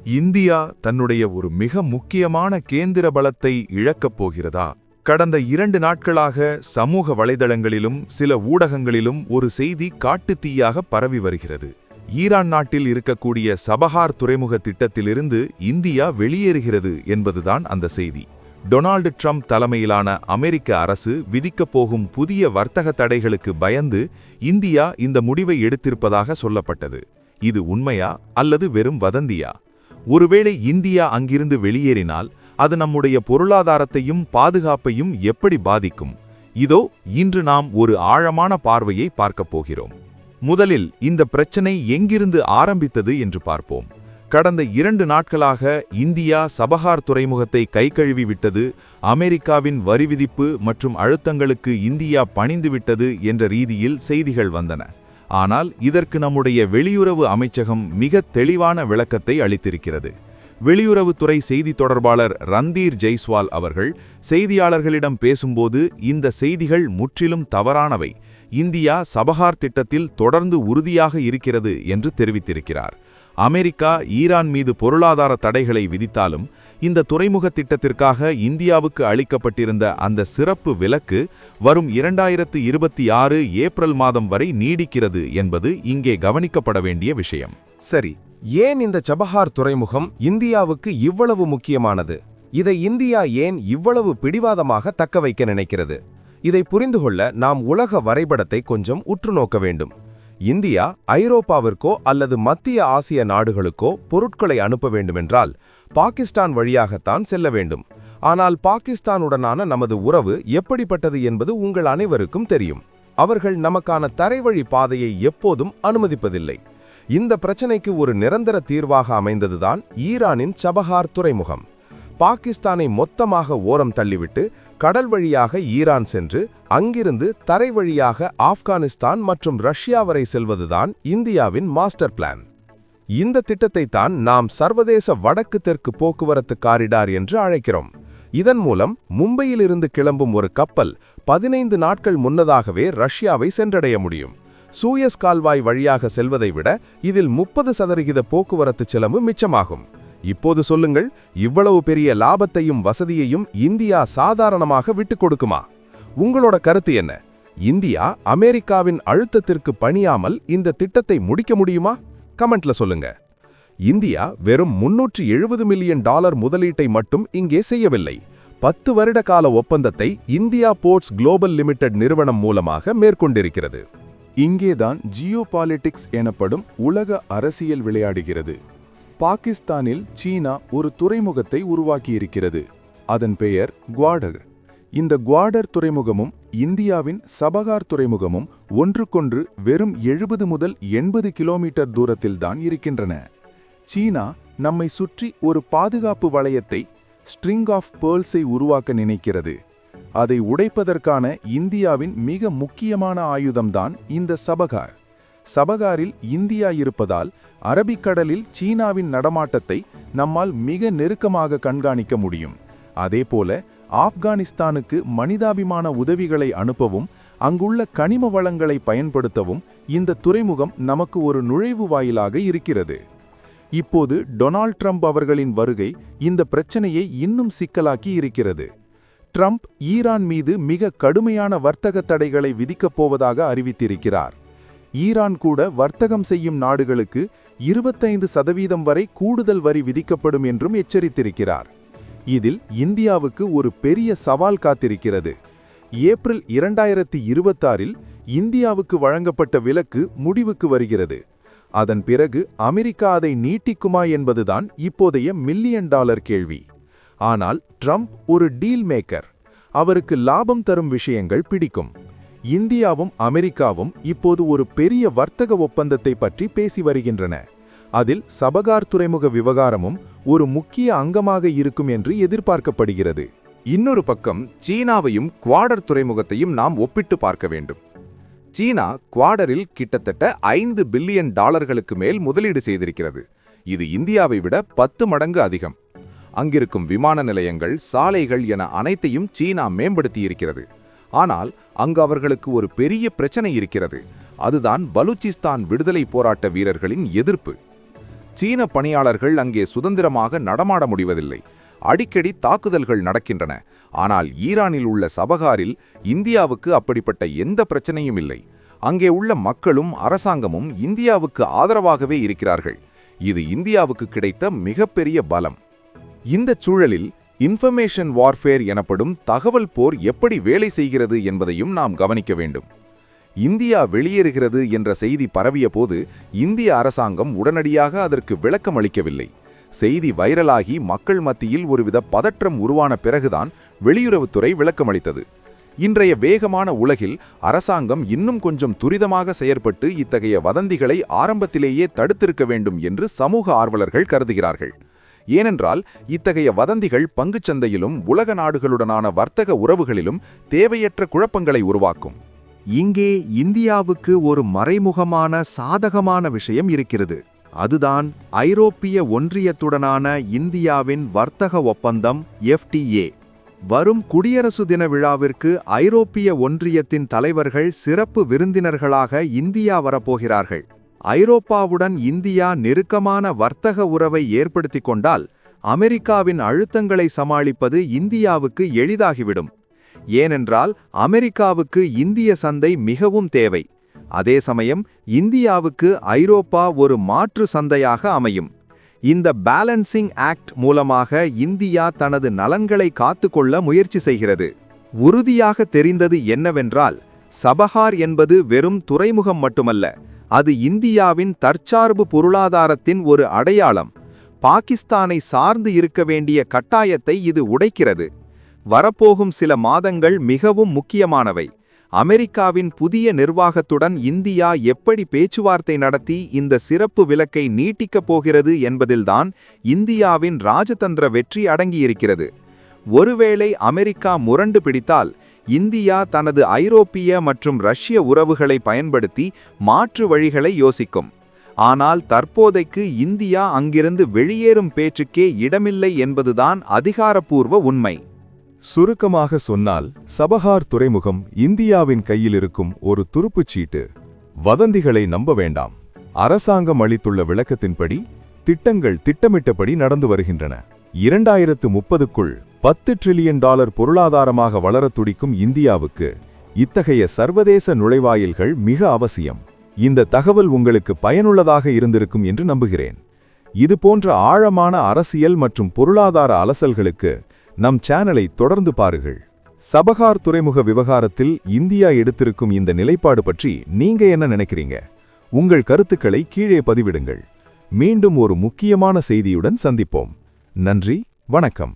India தன்னுடைய ஒரு மிக முக்கியமான கேந்திர பலத்தை இழக்கப் போகிறதா? கடந்த 2 நாட்களாக சமூக வலைதளங்களிலும் சில ஊடகங்களிலும் ஒரு செய்தி காட்டுத்தீயாக பரவி வருகிறது. ஈரான் நாட்டில் இருக்கக்கூடிய சபஹார் துறைமுக திட்டத்திலிருந்து இந்தியா வெளியேறுகிறது என்பதுதான் அந்த செய்தி. டொனால்டு ட்ரம்ப் தலைமையிலான அமெரிக்க அரசு விதிக்கப் போகும் புதிய வர்த்தக தடைகளுக்கு பயந்து இந்தியா இந்த முடிவை எடுத்திருப்பதாக சொல்லப்பட்டது. இது உண்மையா அல்லது வெறும் வதந்தியா? ஒருவேளை இந்தியா அங்கிருந்து வெளியேறினால் அது நம்முடைய பொருளாதாரத்தையும் பாதுகாப்பையும் எப்படி பாதிக்கும்? இதோ இன்று நாம் ஒரு ஆழமான பார்வையை பார்க்கப் போகிறோம். முதலில் இந்த பிரச்சனை எங்கிருந்து ஆரம்பித்தது என்று பார்ப்போம். கடந்த 2 நாட்களாக இந்தியா சபஹார் துறைமுகத்தை கைகழுவி விட்டது, அமெரிக்காவின் வரி விதிப்பு மற்றும் அழுத்தங்களுக்கு இந்தியா பணிந்துவிட்டது என்ற ரீதியில் செய்திகள் வந்தன. ஆனால் இதற்கு நம்முடைய வெளியுறவு அமைச்சகம் மிக தெளிவான விளக்கத்தை அளித்திருக்கிறது. வெளியுறவுத்துறை செய்தி தொடர்பாளர் ரந்தீர் ஜெய்ஸ்வால் அவர்கள் செய்தியாளர்களிடம் பேசும்போது இந்த செய்திகள் முற்றிலும் தவறானவை, இந்தியா சபஹார் திட்டத்தில் தொடர்ந்து உறுதியாக இருக்கிறது என்று தெரிவித்திருக்கிறார். அமெரிக்கா ஈரான் மீது பொருளாதார தடைகளை விதித்தாலும் இந்த துறைமுக திட்டத்திற்காக இந்தியாவுக்கு அளிக்கப்பட்டிருந்த அந்த சிறப்பு விலக்கு வரும் 2026 ஏப்ரல் மாதம் வரை நீடிக்கிறது என்பது இங்கே கவனிக்கப்பட வேண்டிய விஷயம். சரி, ஏன் இந்த சபஹார் துறைமுகம் இந்தியாவுக்கு இவ்வளவு முக்கியமானது? இதை இந்தியா ஏன் இவ்வளவு பிடிவாதமாக தக்க வைக்க நினைக்கிறது? இதை புரிந்துகொள்ள நாம் உலக வரைபடத்தை கொஞ்சம் உற்று நோக்க வேண்டும். இந்தியா ஐரோப்பாவிற்கோ அல்லது மத்திய ஆசிய நாடுகளுக்கோ பொருட்களை அனுப்ப வேண்டுமென்றால் பாகிஸ்தான் வழியாகத்தான் செல்ல வேண்டும். ஆனால் பாகிஸ்தானுடனான நமது உறவு எப்படிப்பட்டது என்பது உங்கள் அனைவருக்கும் தெரியும். அவர்கள் நமக்கான தரைவழி பாதையை எப்போதும் அனுமதிப்பதில்லை. இந்த பிரச்சனைக்கு ஒரு நிரந்தர தீர்வாக அமைந்ததுதான் ஈரானின் சபஹார் துறைமுகம். பாகிஸ்தானை மொத்தமாக ஓரம் தள்ளிவிட்டு கடல் வழியாக ஈரான் சென்று அங்கிருந்து தரை வழியாக ஆப்கானிஸ்தான் மற்றும் ரஷ்யா வரை செல்வதுதான் இந்தியாவின் மாஸ்டர் பிளான். இந்த திட்டத்தை தான் நாம் சர்வதேச வடக்கு தெற்கு போக்குவரத்து காரிடார் என்று அழைக்கிறோம். இதன் மூலம் மும்பையிலிருந்து கிளம்பும் ஒரு கப்பல் 15 நாட்கள் முன்னதாகவே ரஷ்யாவை சென்றடைய முடியும். சூயஸ் கால்வாய் வழியாக செல்வதை விட இதில் 30% போக்குவரத்து செலவு மிச்சமாகும். இப்போது சொல்லுங்கள், இவ்வளவு பெரிய லாபத்தையும் வசதியையும் இந்தியா சாதாரணமாக விட்டுக் கொடுக்குமா? உங்களோட கருத்து என்ன? இந்தியா அமெரிக்காவின் அழுத்தத்திற்கு பணியாமல் இந்த திட்டத்தை முடிக்க முடியுமா? கமெண்ட்ல சொல்லுங்க. இந்தியா வெறும் $370 மில்லியன் முதலீட்டை மட்டும் இங்கே செய்யவில்லை. 10 வருட கால ஒப்பந்தத்தை இந்தியா போர்ட்ஸ் குளோபல் லிமிடெட் நிறுவனம் மூலமாக மேற்கொண்டிருக்கிறது. இங்கேதான் ஜியோபாலிட்டிக்ஸ் எனப்படும் உலக அரசியல் விளையாடுகிறது. பாகிஸ்தானில் சீனா ஒரு துறைமுகத்தை உருவாக்கியிருக்கிறது. அதன் பெயர் குவாடர். இந்த குவாடர் துறைமுகமும் இந்தியாவின் சபஹார் துறைமுகமும் ஒன்றுக்கொன்று வெறும் 70 முதல் 80 கிலோமீட்டர் தூரத்தில்தான் இருக்கின்றன. சீனா நம்மை சுற்றி ஒரு பாதுகாப்பு வளையத்தை, ஸ்ட்ரிங் ஆஃப் பேர்ல்ஸை உருவாக்க நினைக்கிறது. அதை உடைப்பதற்கான இந்தியாவின் மிக முக்கியமான ஆயுதம்தான் இந்த சபஹார். சபஹாரில் இந்தியா இருப்பதால் அரபிக்கடலில் சீனாவின் நடமாட்டத்தை நம்மால் மிக நெருக்கமாக கண்காணிக்க முடியும். அதேபோல ஆப்கானிஸ்தானுக்கு மனிதாபிமான உதவிகளை அனுப்பவும் அங்குள்ள கனிம வளங்களை பயன்படுத்தவும் இந்த துறைமுகம் நமக்கு ஒரு நுழைவு வாயிலாக இருக்கிறது. இப்போது டொனால்ட் ட்ரம்ப் அவர்களின் வருகை இந்த பிரச்சனையை இன்னும் சிக்கலாக்கி இருக்கிறது. ட்ரம்ப் ஈரான் மீது மிக கடுமையான வர்த்தக தடைகளை விதிக்கப் போவதாக அறிவித்திருக்கிறார். ஈரான் கூட வர்த்தகம் செய்யும் நாடுகளுக்கு 25% வரை கூடுதல் வரி விதிக்கப்படும் என்றும் எச்சரித்திருக்கிறார். இதில் இந்தியாவுக்கு ஒரு பெரிய சவால் காத்திருக்கிறது. ஏப்ரல் 2026இல் இந்தியாவுக்கு வழங்கப்பட்ட விலக்கு முடிவுக்கு வருகிறது. அதன் பிறகு அமெரிக்கா அதை நீட்டிக்குமா என்பதுதான் இப்போதைய $1 மில்லியன் கேள்வி. ஆனால் ட்ரம்ப் ஒரு டீல் மேக்கர். அவருக்கு லாபம் தரும் விஷயங்கள் பிடிக்கும். இந்தியாவும் அமெரிக்காவும் இப்போது ஒரு பெரிய வர்த்தக ஒப்பந்தத்தை பற்றி பேசி வருகின்றன. அதில் சபஹார் துறைமுக விவகாரமும் ஒரு முக்கிய அங்கமாக இருக்கும் என்று எதிர்பார்க்கப்படுகிறது. இன்னொரு பக்கம் சீனாவையும் குவாடர் துறைமுகத்தையும் நாம் ஒப்பிட்டு பார்க்க வேண்டும். சீனா குவாடரில் கிட்டத்தட்ட $5 பில்லியன் மேல் முதலீடு செய்திருக்கிறது. இது இந்தியாவை விட 10 மடங்கு அதிகம். அங்கிருக்கும் விமான நிலையங்கள், சாலைகள் என அனைத்தையும் சீனா மேம்படுத்தியிருக்கிறது. ஆனால் அங்கு அவர்களுக்கு ஒரு பெரிய பிரச்சனை இருக்கிறது. அதுதான் பலூச்சிஸ்தான் விடுதலை போராட்ட வீரர்களின் எதிர்ப்பு. சீன பணியாளர்கள் அங்கே சுதந்திரமாக நடமாட முடிவதில்லை. அடிக்கடி தாக்குதல்கள் நடக்கின்றன. ஆனால் ஈரானில் உள்ள சபஹாரில் இந்தியாவுக்கு அப்படிப்பட்ட எந்த பிரச்சனையும் இல்லை. அங்கே உள்ள மக்களும் அரசாங்கமும் இந்தியாவுக்கு ஆதரவாகவே இருக்கிறார்கள். இது இந்தியாவுக்கு கிடைத்த மிகப்பெரிய பலம். இந்தச் சூழலில் இன்ஃபர்மேஷன் வார்ஃபேர் எனப்படும் தகவல் போர் எப்படி வேலை செய்கிறது என்பதையும் நாம் கவனிக்க வேண்டும். இந்தியா வெளியேறுகிறது என்ற செய்தி பரவிய போது இந்திய அரசாங்கம் உடனடியாக அதற்கு விளக்கம் அளிக்கவில்லை. செய்தி வைரலாகி மக்கள் மத்தியில் ஒருவித பதற்றம் உருவான பிறகுதான் வெளியுறவுத்துறை விளக்கமளித்தது. இன்றைய வேகமான உலகில் அரசாங்கம் இன்னும் கொஞ்சம் துரிதமாக செயற்பட்டு இத்தகைய வதந்திகளை ஆரம்பத்திலேயே தடுத்திருக்க வேண்டும் என்று சமூக ஆர்வலர்கள் கருதுகிறார்கள். ஏனென்றால் இத்தகைய வதந்திகள் பங்குச்சந்தையிலும் உலக நாடுகளுடனான வர்த்தக உறவுகளிலும் தேவையற்ற குழப்பங்களை உருவாக்கும். இங்கே இந்தியாவுக்கு ஒரு மறைமுகமான சாதகமான விஷயம் இருக்கிறது. அதுதான் ஐரோப்பிய ஒன்றியத்துடனான இந்தியாவின் வர்த்தக ஒப்பந்தம் FTA. வரும் குடியரசு தின விழாவிற்கு ஐரோப்பிய ஒன்றியத்தின் தலைவர்கள் சிறப்பு விருந்தினர்களாக இந்தியா வரப்போகிறார்கள். ஐரோப்பாவுடன் இந்தியா நெருக்கமான வர்த்தக உறவை ஏற்படுத்திக் கொண்டால் அமெரிக்காவின் அழுத்தங்களை சமாளிப்பது இந்தியாவுக்கு எளிதாகிவிடும். ஏனென்றால் அமெரிக்காவுக்கு இந்திய சந்தை மிகவும் தேவை. அதே சமயம் இந்தியாவுக்கு ஐரோப்பா ஒரு மாற்று சந்தையாக அமையும். இந்த பேலன்சிங் ஆக்ட் மூலமாக இந்தியா தனது நலன்களை காத்துக்கொள்ள முயற்சி செய்கிறது. உறுதியாக தெரிந்தது என்னவென்றால், சபஹார் என்பது வெறும் துறைமுகம் மட்டுமல்ல, அது இந்தியாவின் தற்சார்பு பொருளாதாரத்தின் ஒரு அடையாளம். பாகிஸ்தானை சார்ந்து இருக்க வேண்டிய கட்டாயத்தை இது உடைக்கிறது. வரப்போகும் சில மாதங்கள் மிகவும் முக்கியமானவை. அமெரிக்காவின் புதிய நிர்வாகத்துடன் இந்தியா எப்படி பேச்சுவார்த்தை நடத்தி இந்த சிறப்பு விலக்கை நீட்டிக்கப் போகிறது என்பதில்தான் இந்தியாவின் ராஜதந்திர வெற்றி அடங்கியிருக்கிறது. ஒருவேளை அமெரிக்கா முரண்டு பிடித்தால் இந்தியா தனது ஐரோப்பிய மற்றும் ரஷ்ய உறவுகளை பயன்படுத்தி மாற்று வழிகளை யோசிக்கும். ஆனால் தற்போதைக்கு இந்தியா அங்கிருந்து வெளியேறும் பேச்சுக்கே இடமில்லை என்பதுதான் அதிகாரப்பூர்வ உண்மை. சுருக்கமாக சொன்னால், சபஹார் துறைமுகம் இந்தியாவின் கையில் இருக்கும் ஒரு துருப்புச்சீட்டு. வதந்திகளை நம்ப வேண்டாம். அரசாங்கம் அளித்துள்ள விளக்கத்தின்படி திட்டங்கள் திட்டமிட்டபடி நடந்து வருகின்றன. 2030க்குள் $10 டிரில்லியன் பொருளாதாரமாக வளரத் துடிக்கும் இந்தியாவுக்கு இத்தகைய சர்வதேச நுழைவாயில்கள் மிக அவசியம். இந்த தகவல் உங்களுக்கு பயனுள்ளதாக இருந்திருக்கும் என்று நம்புகிறேன். இதுபோன்ற ஆழமான அரசியல் மற்றும் பொருளாதார அலசல்களுக்கு நம் சேனலை தொடர்ந்து பாருங்கள். சபஹார் துறைமுக விவகாரத்தில் இந்தியா எடுத்திருக்கும் இந்த நிலைப்பாடு பற்றி நீங்க என்ன நினைக்கிறீங்க? உங்கள் கருத்துக்களை கீழே பதிவிடுங்கள். மீண்டும் ஒரு முக்கியமான செய்தியுடன் சந்திப்போம். நன்றி, வணக்கம்.